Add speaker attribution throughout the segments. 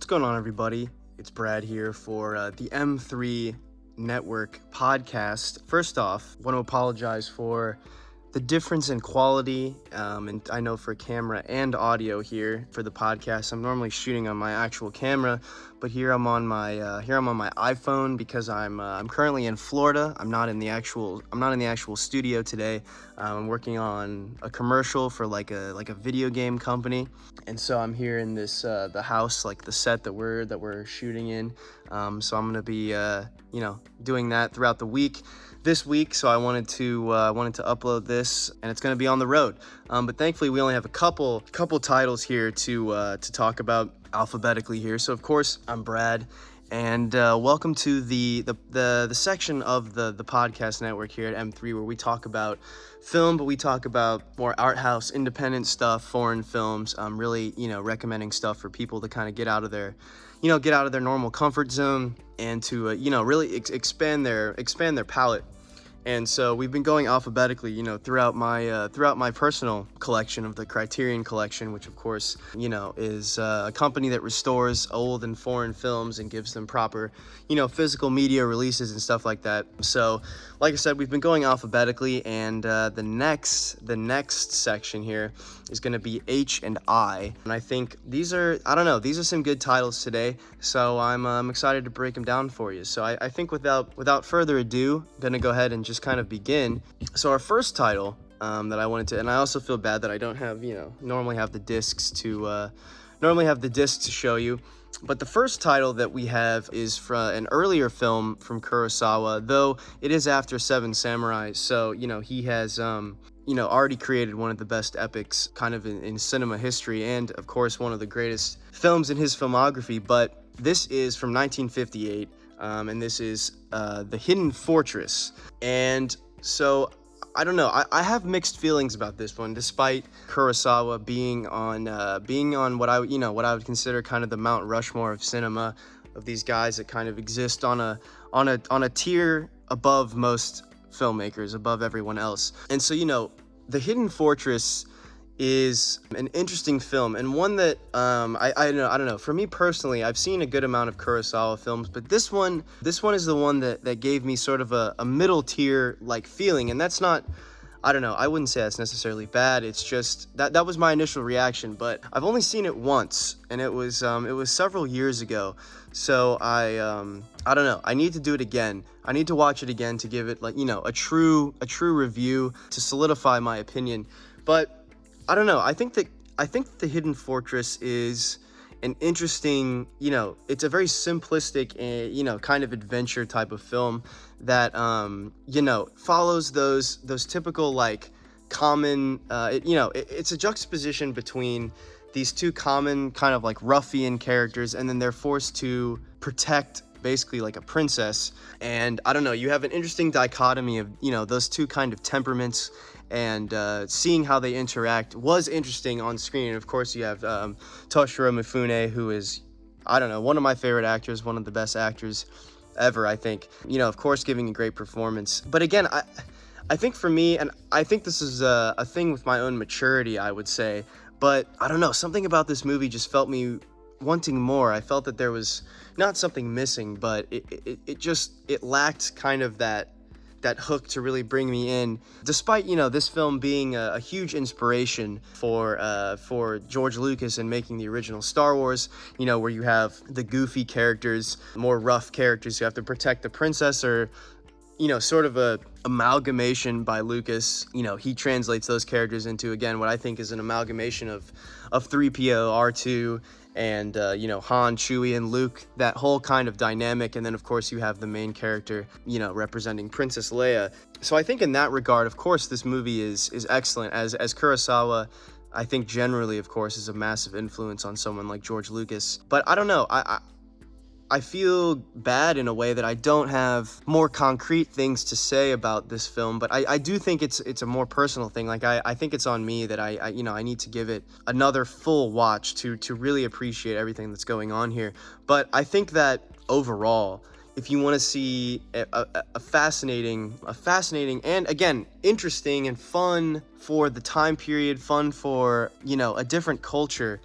Speaker 1: What's going on, everybody? It's Brad here for the M3 Network podcast. First off, I want to apologize for the difference in quality, and I know for camera and audio here for the podcast. I'm normally shooting on my actual camera, but here I'm on my iPhone because I'm currently in Florida. I'm not in the actual studio today. I'm working on a commercial for like a video game company, and so I'm here in this the house, like the set that we're shooting in. So I'm gonna be doing that throughout the week. This week, so I wanted to upload this, and it's going to be on the road. But thankfully, we only have a couple titles here to talk about alphabetically here. So of course, I'm Brad, and welcome to the section of the podcast network here at M3 where we talk about film, but we talk about more art house, independent stuff, foreign films. Really, recommending stuff for people to kind of get out of their normal comfort zone and to really expand their palette. And so we've been going alphabetically, throughout my personal collection of the Criterion collection, which of course, is a company that restores old and foreign films and gives them proper, physical media releases and stuff like that. So, like I said, we've been going alphabetically, and the next section here is going to be H and I. And I think these are some good titles today. So I'm excited to break them down for you. So I think without further ado, I'm going to go ahead and just kind of begin. So our first title that I wanted to, and I also feel bad that I don't have, normally have the discs to show you. But the first title that we have is from an earlier film from Kurosawa, though it is after Seven Samurai. So, he has, already created one of the best epics kind of in cinema history, and of course, one of the greatest films in his filmography. But this is from 1958, and this is The Hidden Fortress. And so, I don't know. I have mixed feelings about this one, despite Kurosawa being on what I would consider kind of the Mount Rushmore of cinema, of these guys that kind of exist on a tier above most filmmakers, above everyone else. And so, The Hidden Fortress is an interesting film, and one that I don't know. For me personally, I've seen a good amount of Kurosawa films, but this one is the one that gave me sort of a middle tier like feeling, and that's not. I don't know. I wouldn't say that's necessarily bad. It's just that was my initial reaction, but I've only seen it once, and it was several years ago. So I don't know. I need to do it again. I need to watch it again to give it a true review to solidify my opinion. But I don't know. I think The Hidden Fortress is an interesting, it's a very simplistic, kind of adventure type of film that, follows those typical like common, it's a juxtaposition between these two common kind of like ruffian characters, and then they're forced to protect basically like a princess. And I don't know, you have an interesting dichotomy of, those two kind of temperaments, and seeing how they interact was interesting on screen. And of course you have Toshiro Mifune, who is, I don't know, one of my favorite actors, one of the best actors ever, I think, of course giving a great performance. But again, I think for me, and I think this is a thing with my own maturity, I would say, but I don't know, something about this movie just felt me wanting more. I felt that there was not something missing, but it lacked kind of that hook to really bring me in, despite this film being a huge inspiration for George Lucas in making the original Star Wars, where you have the goofy characters, more rough characters who have to protect the princess, or sort of a amalgamation by Lucas. He translates those characters into, again, what I think is an amalgamation of 3PO, R2, and Han, Chewie, and Luke, that whole kind of dynamic. And then of course you have the main character, representing Princess Leia. So I think in that regard, of course, this movie is excellent, as Kurosawa, I think generally, of course, is a massive influence on someone like George Lucas. But I don't know, I feel bad in a way that I don't have more concrete things to say about this film, but I do think it's a more personal thing. Like I think it's on me that I need to give it another full watch to really appreciate everything that's going on here. But I think that overall, if you want to see a fascinating and, again, interesting and fun for the time period, fun for, a different culture,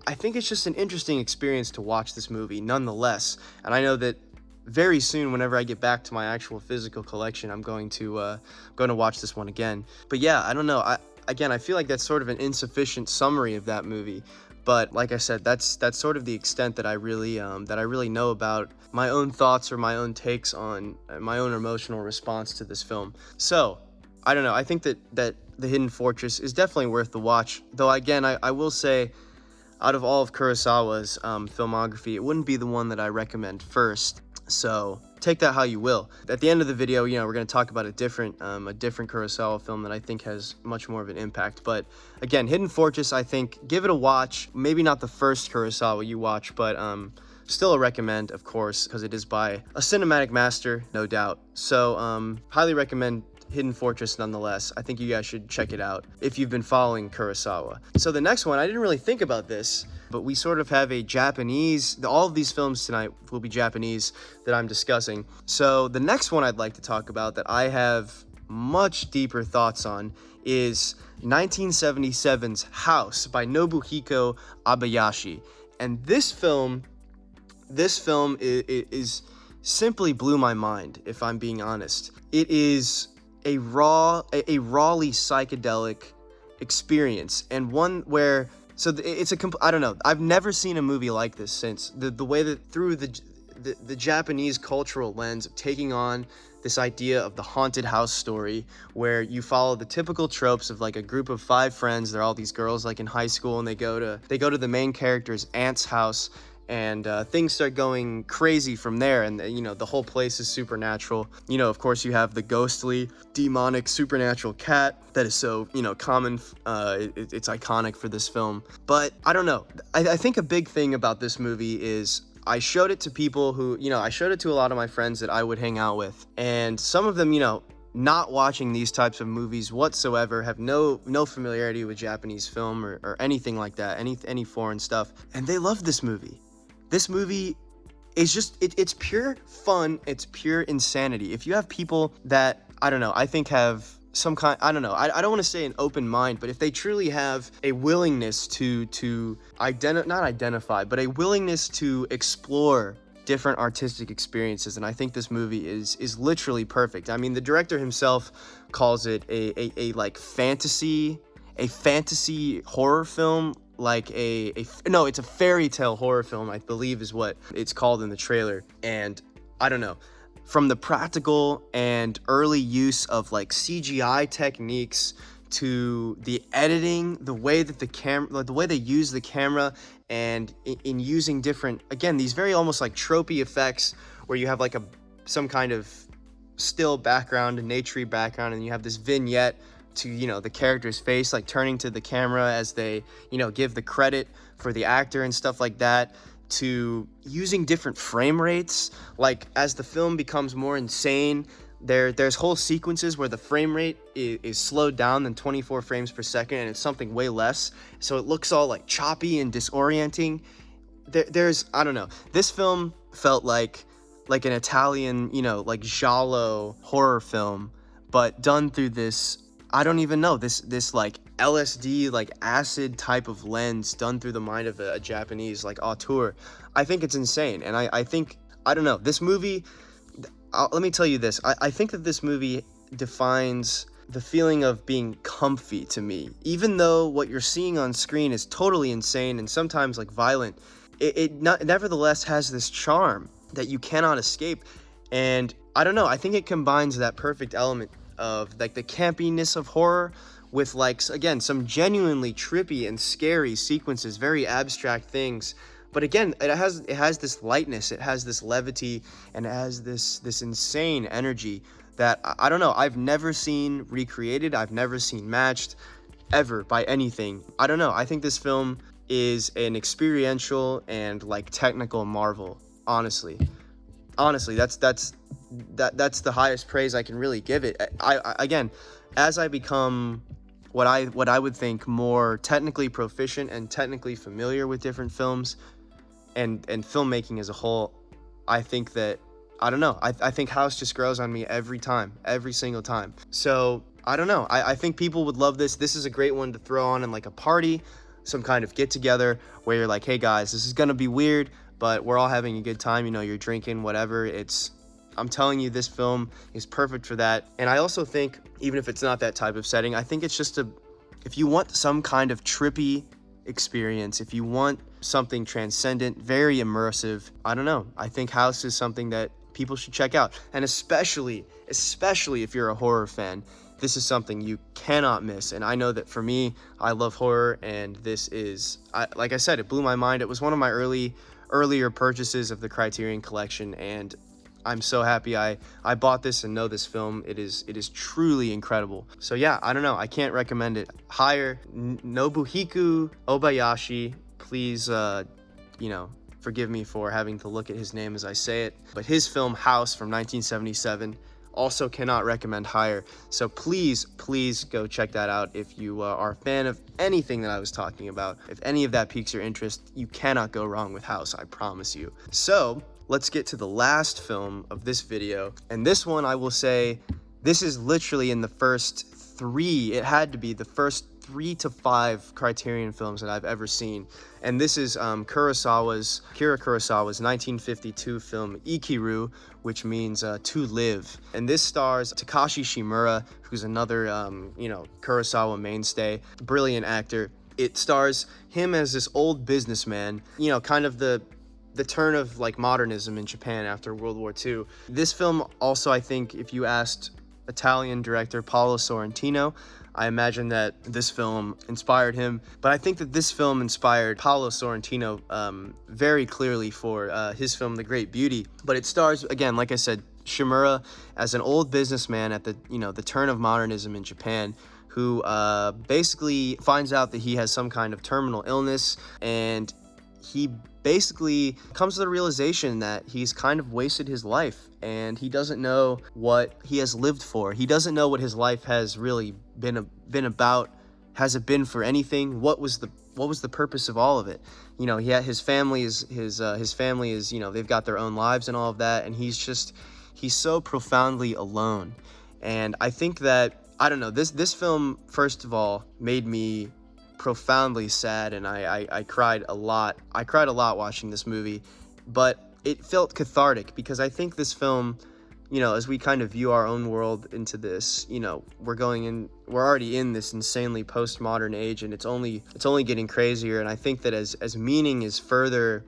Speaker 1: I think it's just an interesting experience to watch this movie nonetheless. And I know that very soon, whenever I get back to my actual physical collection, I'm going to watch this one again. But yeah, I don't know. I feel like that's sort of an insufficient summary of that movie. But like I said, that's sort of the extent that I really know about my own thoughts or my own takes on my own emotional response to this film. So I don't know. I think that The Hidden Fortress is definitely worth the watch. Though again, I will say, out of all of Kurosawa's filmography, it wouldn't be the one that I recommend first. So take that how you will. At the end of the video, we're going to talk about a different Kurosawa film that I think has much more of an impact. But again, Hidden Fortress, I think, give it a watch. Maybe not the first Kurosawa you watch, but still a recommend, of course, because it is by a cinematic master, no doubt. So highly recommend Hidden Fortress nonetheless. I think you guys should check it out if you've been following Kurosawa. So the next one, I didn't really think about this, but we sort of have a Japanese, all of these films tonight will be Japanese that I'm discussing. So the next one I'd like to talk about that I have much deeper thoughts on is 1977's House by Nobuhiko Abayashi. And this film is simply blew my mind, if I'm being honest. It is a rawly psychedelic experience, and one where I don't know, I've never seen a movie like this since. The way that through the Japanese cultural lens of taking on this idea of the haunted house story, where you follow the typical tropes of like a group of 5 friends. They're all these girls like in high school, and they go to the main character's aunt's house, and things start going crazy from there, and the whole place is supernatural. Of course, you have the ghostly, demonic, supernatural cat that is so common. It's iconic for this film. But I don't know, I think a big thing about this movie is I showed it to people who, I showed it to a lot of my friends that I would hang out with, and some of them, not watching these types of movies whatsoever, have no familiarity with Japanese film or anything like that, any foreign stuff, and they love this movie. This movie is just, it's pure fun. It's pure insanity. If you have people that, I don't know, I think have some kind, I don't know, I don't want to say an open mind, but if they truly have a willingness to not a willingness to explore different artistic experiences, and I think this movie is literally perfect. I mean, the director himself calls it a like fantasy horror film, like it's a fairy tale horror film, I believe is what it's called in the trailer. And I don't know, from the practical and early use of like CGI techniques to the editing, the way that the way they use the camera, and in using different, again, these very almost like tropey effects where you have like some kind of still background, a naturey background, and you have this vignette to the character's face like turning to the camera as they give the credit for the actor and stuff like that, to using different frame rates. Like as the film becomes more insane, there's whole sequences where the frame rate is slowed down than 24 frames per second, and it's something way less, so it looks all like choppy and disorienting. There's I don't know, this film felt like an Italian like giallo horror film, but done through this, I don't even know, this like LSD, like acid type of lens done through the mind of a Japanese like auteur. I think it's insane. And I think, I don't know, this movie, let me tell you this, I think that this movie defines the feeling of being comfy to me. Even though what you're seeing on screen is totally insane and sometimes like violent, it nevertheless has this charm that you cannot escape. And I don't know, I think it combines that perfect element of like the campiness of horror with like, again, some genuinely trippy and scary sequences, very abstract things. But again, it has this lightness, it has this levity, and it has this insane energy that I don't know, I've never seen recreated, I've never seen matched ever by anything. I don't know, I think this film is an experiential and like technical marvel. Honestly, that's the highest praise I can really give it. I again, as I become what I would think more technically proficient and technically familiar with different films and filmmaking as a whole, I think that, I don't know, I think House just grows on me every single time. So I don't know, I think people would love this. This is a great one to throw on in like a party. some kind of get together where you're like, hey guys, this is gonna be weird, but we're all having a good time, you're drinking, whatever. I'm telling you, this film is perfect for that. And I also think, even if it's not that type of setting, I think it's just if you want some kind of trippy experience, if you want something transcendent, very immersive, I don't know, I think House is something that people should check out. And especially if you're a horror fan, this is something you cannot miss. And I know that for me, I love horror, and this is, like I said, it blew my mind. It was one of my earlier purchases of the Criterion collection, and I'm so happy I bought this and know this film. It is truly incredible. So yeah, I don't know, I can't recommend it higher. Nobuhiko Obayashi, please, forgive me for having to look at his name as I say it, but his film House from 1977, also cannot recommend higher. So please go check that out if you are a fan of anything that I was talking about. If any of that piques your interest, you cannot go wrong with House, I promise you. So let's get to the last film of this video. And this one, I will say, this is literally in the first three, it had to be the first 3 to 5 Criterion films that I've ever seen. And this is Kira Kurosawa's 1952 film Ikiru, which means to live. And this stars Takashi Shimura, who's another Kurosawa mainstay, brilliant actor. It stars him as this old businessman, kind of the turn of like modernism in Japan after World War II. This film also, I think, if you asked Italian director Paolo Sorrentino, I imagine that this film inspired him, but I think that this film inspired Paolo Sorrentino very clearly for his film The Great Beauty. But it stars, again, like I said, Shimura as an old businessman at the turn of modernism in Japan, who basically finds out that he has some kind of terminal illness, and he basically comes to the realization that he's kind of wasted his life, and he doesn't know what he has lived for. He doesn't know what his life has really been about. Has it been for anything? What was the purpose of all of it? His family is they've got their own lives and all of that, and he's so profoundly alone. And I think that, I don't know, this film, first of all, made me profoundly sad, and I cried a lot. I cried a lot watching this movie, but it felt cathartic because I think this film, as we kind of view our own world into this, we're already in this insanely postmodern age, and it's only getting crazier. And I think that as meaning is further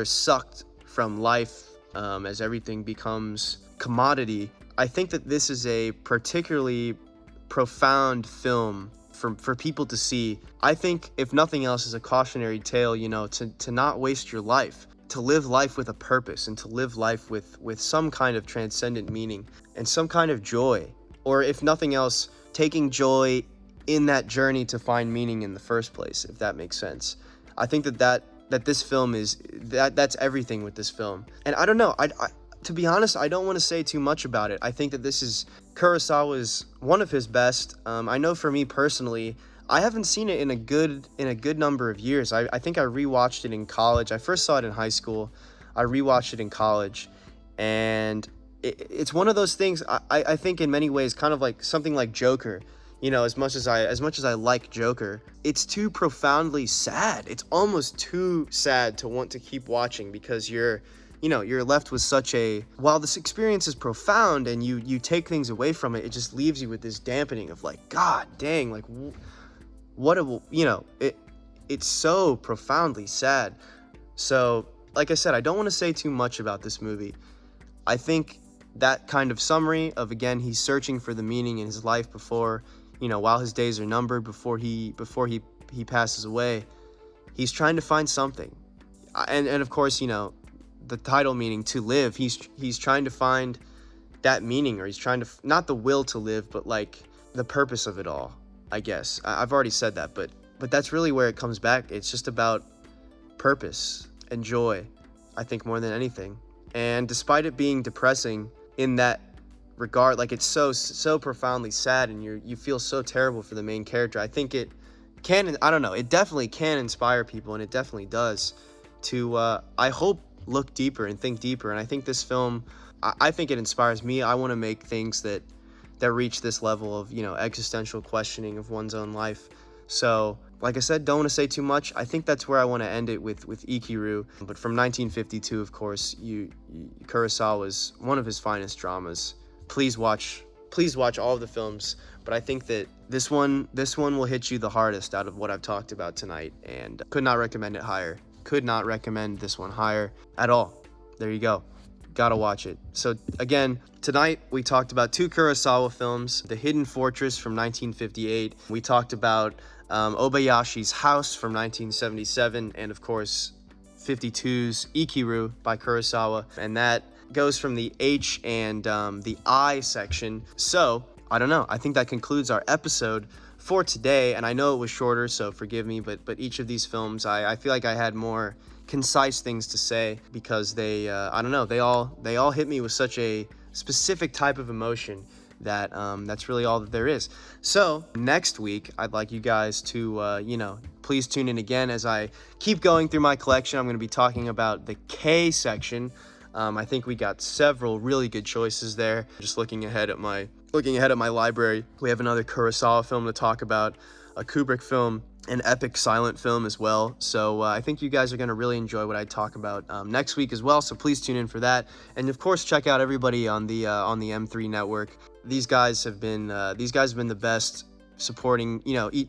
Speaker 1: sucked from life, as everything becomes commodity, I think that this is a particularly profound film for people to see. I think, if nothing else, is a cautionary tale, to not waste your life, to live life with a purpose, and to live life with some kind of transcendent meaning and some kind of joy, or if nothing else, taking joy in that journey to find meaning in the first place, if that makes sense. I think that this film that's everything with this film. And I don't know, I to be honest, I don't want to say too much about it. I think that this is Kurosawa's one of his best. I know for me personally, I haven't seen it in a good number of years. I think I rewatched it in college. I first saw it in high school. I rewatched it in college, and it's one of those things. I think in many ways, kind of like something like Joker. As much as I like Joker, it's too profoundly sad. It's almost too sad to want to keep watching, because you're left with while this experience is profound and you take things away from it, it just leaves you with this dampening of like, God dang, like it's so profoundly sad. So, like I said, I don't want to say too much about this movie. I think that kind of summary of, again, he's searching for the meaning in his life before, while his days are numbered, before he passes away, he's trying to find something. And of course, the title meaning, to live, he's trying to find that meaning, or he's trying to, not the will to live, but like the purpose of it all, I guess. I've already said that, but that's really where it comes back. It's just about purpose and joy, I think, more than anything. And despite it being depressing in that regard, like, it's so profoundly sad, and you feel so terrible for the main character, I think it can, I don't know, it definitely can inspire people, and it definitely does, to I hope look deeper and think deeper. And I think this film, I think it inspires me. I want to make things that reach this level of existential questioning of one's own life. So like I said, don't want to say too much. I think that's where I want to end it with Ikiru. But from 1952, of course, Kurosawa was one of his finest dramas. Please watch all of the films. But I think that this one will hit you the hardest out of what I've talked about tonight, and could not recommend it higher. Could not recommend this one higher at all. There you go. Gotta watch it. So again, tonight we talked about 2 Kurosawa films, The Hidden Fortress from 1958. We talked about Obayashi's House from 1977, and of course 52's Ikiru by Kurosawa. And that goes from the H and the I section. So I don't know. I think that concludes our episode for today. And I know it was shorter, so forgive me. But each of these films, I feel like I had more concise things to say because they I don't know, they all hit me with such a specific type of emotion that that's really all that there is. So next week I'd like you guys to please tune in again as I keep going through my collection. I'm going to be talking about the K section. I think we got several really good choices there. Just looking ahead at my library, we have another Kurosawa film to talk about, a Kubrick film, an epic silent film as well. So I think you guys are going to really enjoy what I talk about next week as well. So please tune in for that, and of course check out everybody on the M3 network. These guys have been the best, supporting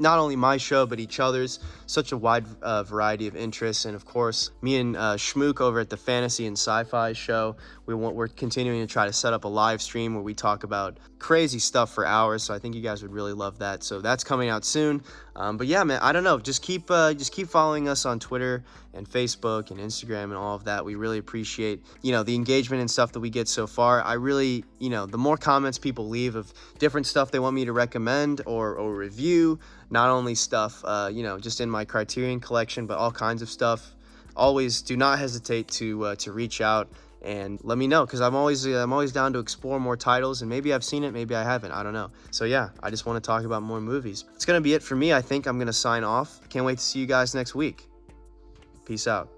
Speaker 1: not only my show but each other's. Such a wide variety of interests, and of course me and Schmook over at the Fantasy and Sci-Fi show, we're continuing to try to set up a live stream where we talk about crazy stuff for hours. So I think you guys would really love that. So that's coming out soon. But yeah, man, I don't know, just keep following us on Twitter and Facebook and Instagram and all of that. We really appreciate the engagement and stuff that we get so far. I really, the more comments people leave of different stuff they want me to recommend or review, not only stuff just in my Criterion collection, but all kinds of stuff, always do not hesitate to reach out and let me know, because I'm always down to explore more titles, and maybe I've seen it, maybe I haven't, I don't know. So yeah, I just want to talk about more movies. It's gonna be it for me. I think I'm gonna sign off. Can't wait to see you guys next week. Peace out.